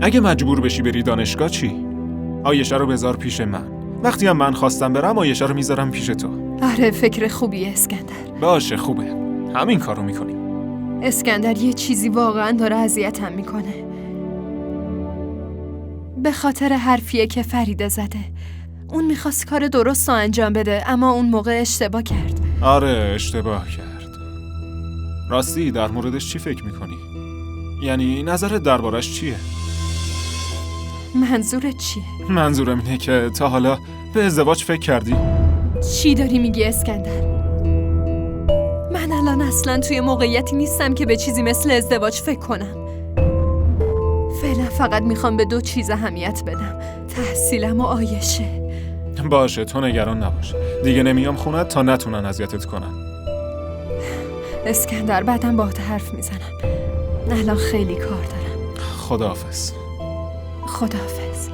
اگه مجبور بشی بری دانشگاه چی؟ آیشه رو بذار پیش من. وقتی هم من خواستم برم آیشه رو میذارم پیش تو. آره فکر خوبیه اسکندر. باشه خوبه. همین کارو میکنی. اسکندر یه چیزی واقعا داره اذیتم میکنه. به خاطر حرفیه که فریده زده. اون میخواست کار درست رو انجام بده اما اون موقع اشتباه کرد. آره اشتباه کرد. راستی در موردش چی فکر میکنی؟ یعنی نظرت دربارش چیه؟ منظورت چیه؟ منظورم اینه که تا حالا به ازدواج فکر کردی؟ چی داری میگی اسکندر؟ من الان اصلا توی موقعیتی نیستم که به چیزی مثل ازدواج فکر کنم. فعلا فقط میخوام به 2 چیز اهمیت بدم: تحصیلم و آیشه. باشه تو نگران نباش. دیگه نمیام خونت تا نتونن اذیتت کنن. اسکندر بعدم باهات حرف میزنم. الان خیلی کار دارم. خداحافظ. خداحافظ.